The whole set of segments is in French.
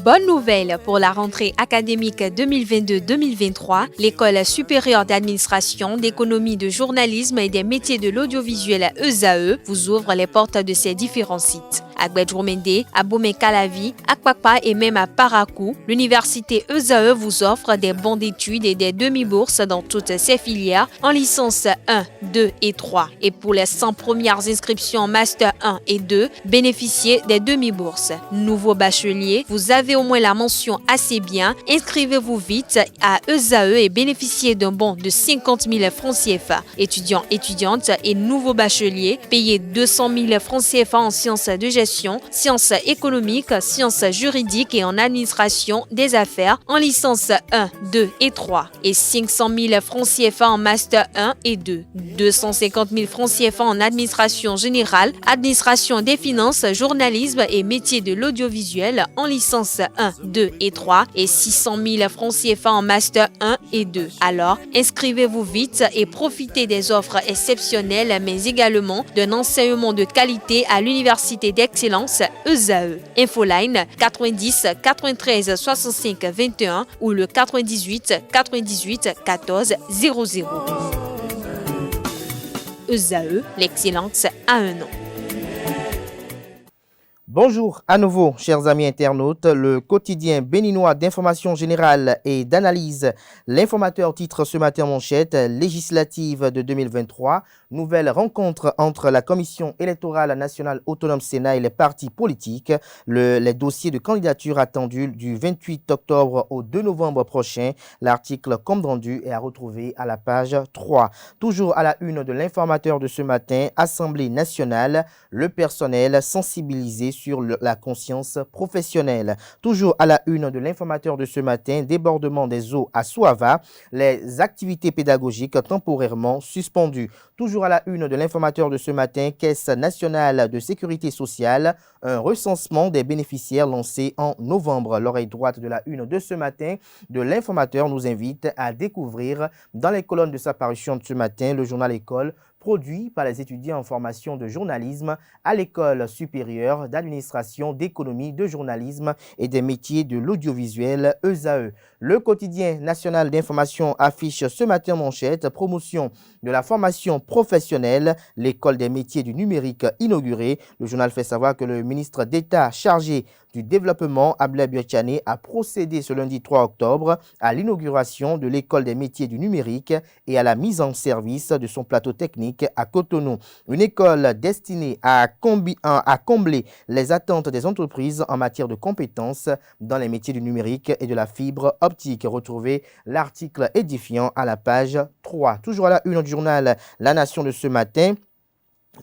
Bonne nouvelle pour la rentrée académique 2022-2023, l'École supérieure d'administration, d'économie, de journalisme et des métiers de l'audiovisuel ESAE vous ouvre les portes de ses différents sites. À Gbedjomende, à Bomé-Calavi, à Kpakpa et même à Parakou, l'université ESAE vous offre des bons d'études et des demi-bourses dans toutes ses filières en licence 1, 2 et 3. Et pour les 100 premières inscriptions en master 1 et 2, bénéficiez des demi-bourses. Nouveau bachelier, vous avez au moins la mention assez bien. Inscrivez-vous vite à ESAE et bénéficiez d'un bon de 50 000 francs CFA. Étudiants, étudiantes et nouveaux bacheliers, payez 200 000 francs CFA en sciences de gestion, sciences économiques, sciences juridiques et en administration des affaires en licence 1, 2 et 3 et 500 000 francs CFA en master 1 et 2, 250 000 francs CFA en administration générale, administration des finances, journalisme et métiers de l'audiovisuel en licence 1, 2 et 3 et 600 000 francs CFA en master 1 et 2. Alors, inscrivez-vous vite et profitez des offres exceptionnelles mais également d'un enseignement de qualité à l'université d'excellence ESAE. Infoline 90 93 65 21 ou le 98 98 14 00. ESAE, l'excellence à un nom. Bonjour à nouveau, chers amis internautes. Le quotidien béninois d'information générale et d'analyse, l'informateur titre ce matin en manchette, législative de 2023, nouvelle rencontre entre la Commission électorale nationale autonome Sénat et les partis politiques. Les dossiers de candidature attendus du 28 octobre au 2 novembre prochain. L'article compte rendu est à retrouver à la page 3. Toujours à la une de l'informateur de ce matin, Assemblée nationale, le personnel sensibilisé sur la conscience professionnelle. Toujours à la une de l'informateur de ce matin, débordement des eaux à Souava, les activités pédagogiques temporairement suspendues. Toujours à la une de l'informateur de ce matin, Caisse nationale de sécurité sociale, un recensement des bénéficiaires lancé en novembre. L'oreille droite de la une de ce matin de l'informateur nous invite à découvrir dans les colonnes de sa parution de ce matin le journal École, produit par les étudiants en formation de journalisme à l'École supérieure d'administration, d'économie, de journalisme et des métiers de l'audiovisuel ESAE. Le quotidien national d'information affiche ce matin en manchette promotion de la formation professionnelle, l'École des métiers du numérique inaugurée. Le journal fait savoir que le ministre d'État chargé du développement, Abdoulaye Biotchane, a procédé ce lundi 3 octobre à l'inauguration de l'École des métiers du numérique et à la mise en service de son plateau technique à Cotonou. Une école destinée à combler les attentes des entreprises en matière de compétences dans les métiers du numérique et de la fibre optique. Retrouvez l'article édifiant à la page 3. Toujours à la une du journal La Nation de ce matin.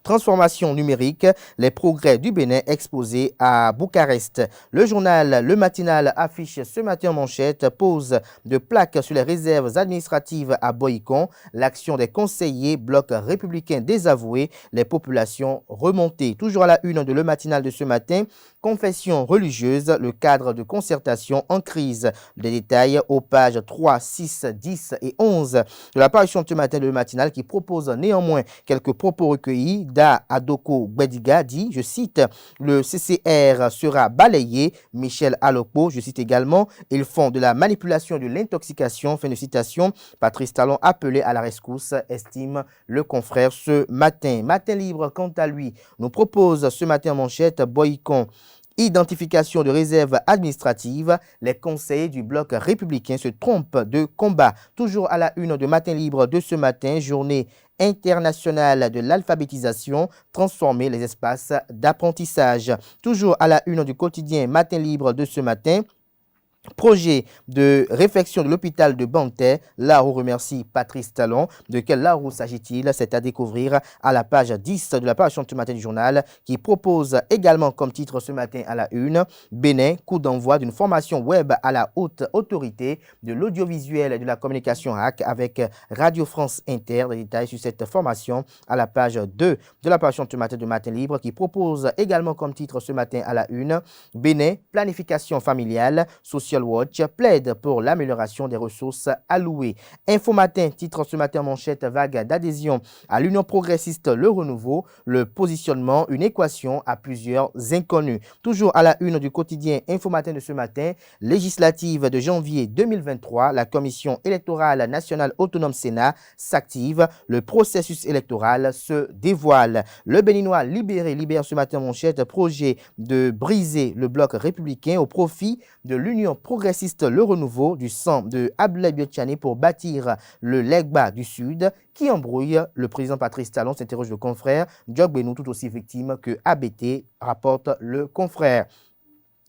Transformation numérique, les progrès du Bénin exposés à Bucarest. Le journal Le Matinal affiche ce matin en manchette pose de plaques sur les réserves administratives à Boïcon. L'action des conseillers bloc républicain désavoué, les populations remontées. Toujours à la une de Le Matinal de ce matin, confession religieuse, le cadre de concertation en crise. Les détails aux pages 3, 6, 10 et 11 de la parution de ce matin de Le Matinal qui propose néanmoins quelques propos recueillis. Da Adoko Gbediga dit, je cite, le CCR sera balayé. Michel Alokpo, je cite également, ils font de la manipulation et de l'intoxication. Fin de citation. Patrice Talon appelé à la rescousse, estime le confrère ce matin. Matin Libre, quant à lui, nous propose ce matin en manchette Boïcon. Identification de réserves administratives, les conseillers du bloc républicain se trompent de combat. Toujours à la une de Matin Libre de ce matin, journée internationale de l'alphabétisation, transformer les espaces d'apprentissage. Toujours à la une du quotidien Matin Libre de ce matin, projet de réflexion de l'hôpital de Bantais. Là-haut remercie Patrice Talon. De quel là-haut s'agit-il? C'est à découvrir à la page 10 de la page ce matin du journal qui propose également comme titre ce matin à la une Bénin, coup d'envoi d'une formation web à la haute autorité de l'audiovisuel et de la communication HAC avec Radio France Inter. Des détails sur cette formation à la page 2 de la page ce matin de Matin Libre qui propose également comme titre ce matin à la une Bénin, planification familiale, sociale Social Watch plaide pour l'amélioration des ressources allouées. Info Matin titre ce matin manchette vague d'adhésion à l'Union progressiste Le Renouveau, le positionnement, une équation à plusieurs inconnus. Toujours à la une du quotidien Info Matin de ce matin, législative de janvier 2023, la Commission électorale nationale autonome Sénat s'active, le processus électoral se dévoile. Le Béninois libère ce matin manchette projet de briser le bloc républicain au profit de l'Union progressiste Le Renouveau du sang de Abdoulaye Biotchani pour bâtir le Legba du Sud qui embrouille. Le président Patrice Talon s'interroge le confrère. Diog Benou tout aussi victime que ABT, rapporte le confrère.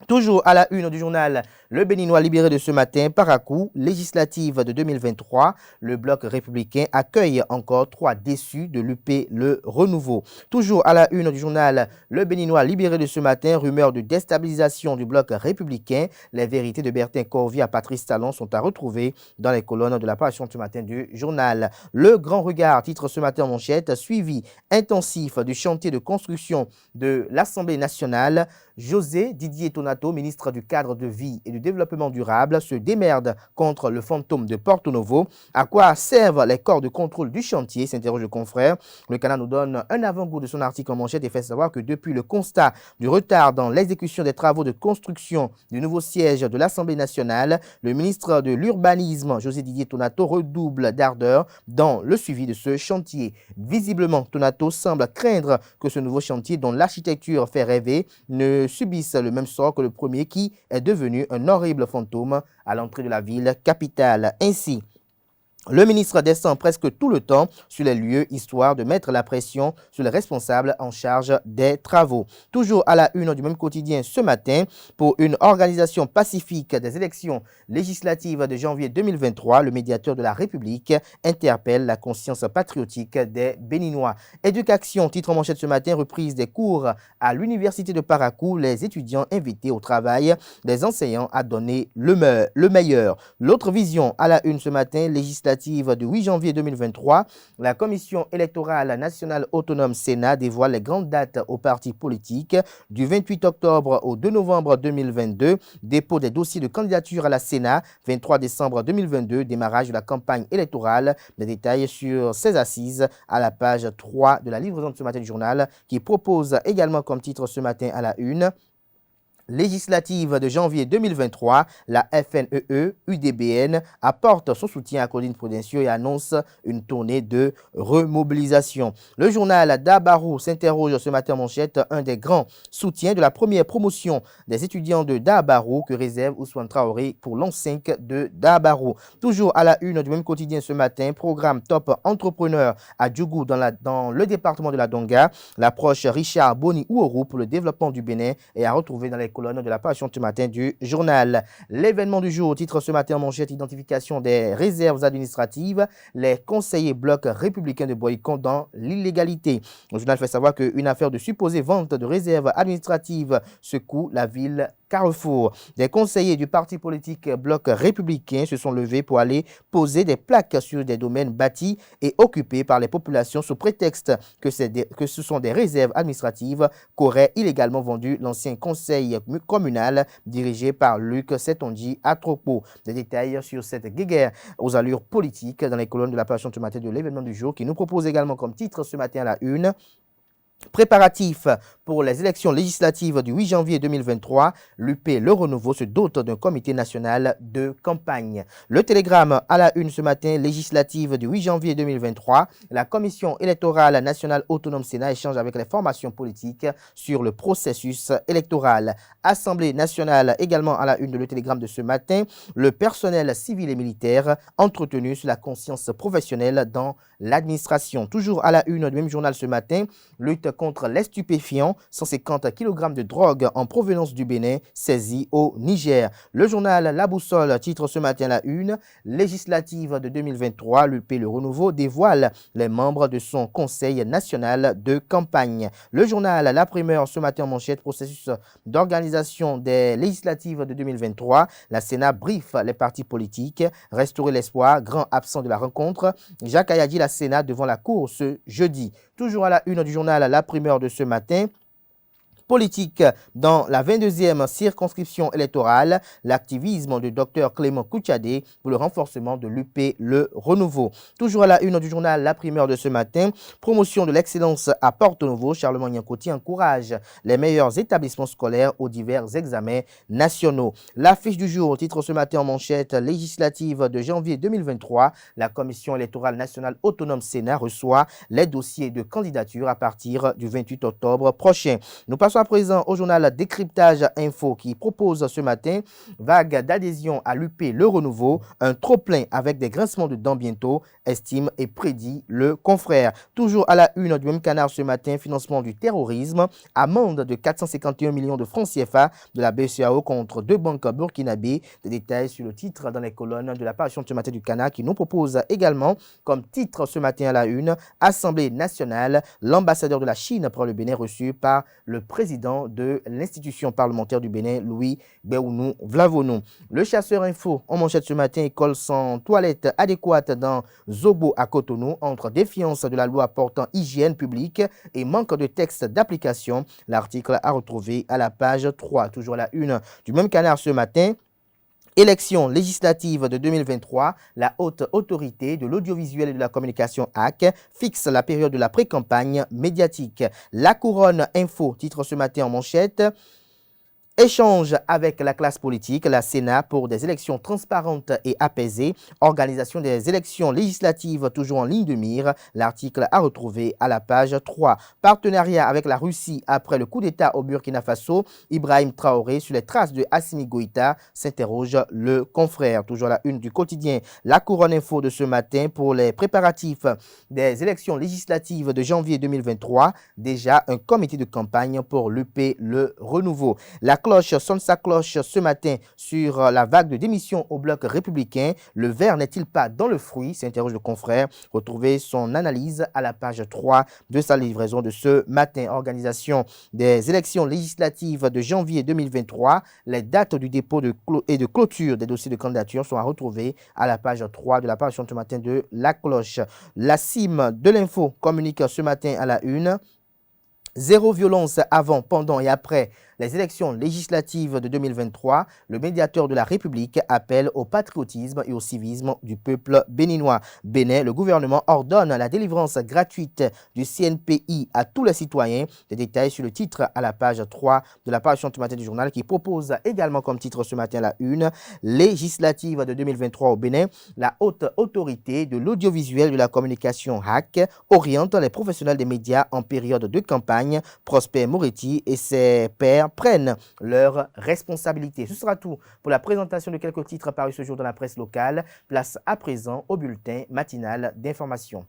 Toujours à la une du journal Le Béninois libéré de ce matin, par à coup, législative de 2023, le bloc républicain accueille encore 3 déçus de l'UP Le Renouveau. Toujours à la une du journal Le Béninois libéré de ce matin, rumeur de déstabilisation du bloc républicain. Les vérités de Bertin Corvi à Patrice Talon sont à retrouver dans les colonnes de la page ce matin du journal. Le Grand Regard titre ce matin en manchette, suivi intensif du chantier de construction de l'Assemblée nationale. José Didier Tonato, ministre du Cadre de vie et du Développement durable, se démerde contre le fantôme de Porto Novo. À quoi servent les corps de contrôle du chantier, s'interroge le confrère. Le Canard nous donne un avant-goût de son article en manchette et fait savoir que depuis le constat du retard dans l'exécution des travaux de construction du nouveau siège de l'Assemblée nationale, le ministre de l'Urbanisme, José Didier Tonato, redouble d'ardeur dans le suivi de ce chantier. Visiblement, Tonato semble craindre que ce nouveau chantier, dont l'architecture fait rêver, ne subissent le même sort que le premier qui est devenu un horrible fantôme à l'entrée de la ville capitale. Ainsi, le ministre descend presque tout le temps sur les lieux, histoire de mettre la pression sur les responsables en charge des travaux. Toujours à la une du même quotidien ce matin, pour une organisation pacifique des élections législatives de janvier 2023, le médiateur de la République interpelle la conscience patriotique des Béninois. Éducation, titre en manchette ce matin, reprise des cours à l'université de Parakou, les étudiants invités au travail, les enseignants à donner le meilleur. L'autre vision à la une ce matin, législative du 8 janvier 2023, la Commission électorale nationale autonome Sénat dévoile les grandes dates aux partis politiques du 28 octobre au 2 novembre 2022, dépôt des dossiers de candidature à la Sénat, 23 décembre 2022, démarrage de la campagne électorale. Des détails sur ces assises à la page 3 de la livraison de ce matin du journal qui propose également comme titre ce matin à la une: législative de janvier 2023, la FNEE UDBN apporte son soutien à Claudine Prudencio et annonce une tournée de remobilisation. Le journal Dabarou s'interroge ce matin manchette, un des grands soutiens de la première promotion des étudiants de Dabarou que réserve Ousmane Traoré pour l'an 5 de Dabarou. Toujours à la une du même quotidien ce matin, programme Top Entrepreneur à Djougou dans le département de la Donga. L'approche Richard Boni Ouourou pour le développement du Bénin est à retrouver dans les colonne de la page ce matin du journal. L'événement du jour, titre ce matin en manchette, identification des réserves administratives, les conseillers bloc républicains de Boycon dans l'illégalité. Le journal fait savoir qu'une affaire de supposée vente de réserves administratives secoue la ville Carrefour. Des conseillers du parti politique bloc républicain se sont levés pour aller poser des plaques sur des domaines bâtis et occupés par les populations sous prétexte que ce sont des réserves administratives qu'aurait illégalement vendu l'ancien conseil communal dirigé par Luc Setonji à Tropo. Des détails sur cette guéguerre aux allures politiques dans les colonnes de la page ce matin de l'événement du jour qui nous propose également comme titre ce matin à la une: préparatifs pour les élections législatives du 8 janvier 2023, l'UP Le Renouveau se dote d'un comité national de campagne. Le Télégramme à la une ce matin, législative du 8 janvier 2023, la Commission électorale nationale autonome Sénat échange avec les formations politiques sur le processus électoral. Assemblée nationale également à la une de Le Télégramme de ce matin, le personnel civil et militaire entretenu sur la conscience professionnelle dans l'administration. Toujours à la une du même journal ce matin, lutte contre les stupéfiants, 150 kg de drogue en provenance du Bénin saisis au Niger. Le journal La Boussole titre ce matin la une: législative de 2023, l'UP Le Renouveau dévoile les membres de son conseil national de campagne. Le journal La Primeur ce matin en manchette: processus d'organisation des législatives de 2023, la Sénat briefe les partis politiques, restaurer l'espoir, grand absent de la rencontre. Jacques Ayadi, la Sénat devant la Cour ce jeudi. Toujours à la une du journal La Primeur de ce matin, politique. Dans la 22e circonscription électorale, l'activisme du Dr Clément Kouchadé pour le renforcement de l'UP Le Renouveau. Toujours à la une du journal La Primeur de ce matin, promotion de l'excellence à Porto-Novo, Charlemagne Coty encourage les meilleurs établissements scolaires aux divers examens nationaux. L'affiche du jour, titre ce matin en manchette, législative de janvier 2023, la Commission électorale nationale autonome Sénat reçoit les dossiers de candidature à partir du 28 octobre prochain. Nous passons à présent au journal Décryptage Info qui propose ce matin vague d'adhésion à l'UP Le Renouveau, un trop-plein avec des grincements de dents bientôt, estime et prédit le confrère. Toujours à la une du même canard ce matin, financement du terrorisme, amende de 451 millions de francs CFA de la BCEAO contre deux banques burkinabées. Des détails sur le titre dans les colonnes de la parution de ce matin du canard qui nous propose également comme titre ce matin à la une, Assemblée nationale, l'ambassadeur de la Chine pour le Bénin reçu par le président de l'institution parlementaire du Bénin, Louis Béounou Vlavonou. Le chasseur info en manchette ce matin, école sans toilette adéquate dans Zobo à Cotonou, entre défiance de la loi portant hygiène publique et manque de texte d'application. L'article à retrouver à la page 3, toujours à la une du même canard ce matin. Élection législative de 2023, la haute autorité de l'audiovisuel et de la communication AC fixe la période de la pré-campagne médiatique. La Couronne Info, titre ce matin en manchette. Échange avec la classe politique, la Sénat pour des élections transparentes et apaisées. Organisation des élections législatives toujours en ligne de mire. L'article à retrouver à la page 3. Partenariat avec la Russie après le coup d'État au Burkina Faso. Ibrahim Traoré sur les traces de Assimi Goïta, s'interroge le confrère. Toujours à la une du quotidien. La Couronne Info de ce matin pour les préparatifs des élections législatives de janvier 2023. Déjà un comité de campagne pour l'UP Le Renouveau. La cloche sonne sa cloche ce matin sur la vague de démission au bloc républicain. Le verre n'est-il pas dans le fruit? S'interroge le confrère. Retrouvez son analyse à la page 3 de sa livraison de ce matin. Organisation des élections législatives de janvier 2023. Les dates du dépôt et de clôture des dossiers de candidature sont à retrouver à la page 3 de la parution ce matin de La Cloche. La cime de l'info communique ce matin à la une. Zéro violence avant, pendant et après les élections législatives de 2023, le médiateur de la République appelle au patriotisme et au civisme du peuple béninois. Bénin, le gouvernement ordonne la délivrance gratuite du CNPI à tous les citoyens. Des détails sur le titre à la page 3 de la parution ce matin du journal qui propose également comme titre ce matin la une, législative de 2023 au Bénin. La haute autorité de l'audiovisuel et de la communication HAC oriente les professionnels des médias en période de campagne. Prosper Moretti et ses pairs prennent leurs responsabilités. Ce sera tout pour la présentation de quelques titres parus ce jour dans la presse locale. Place à présent au bulletin matinal d'information.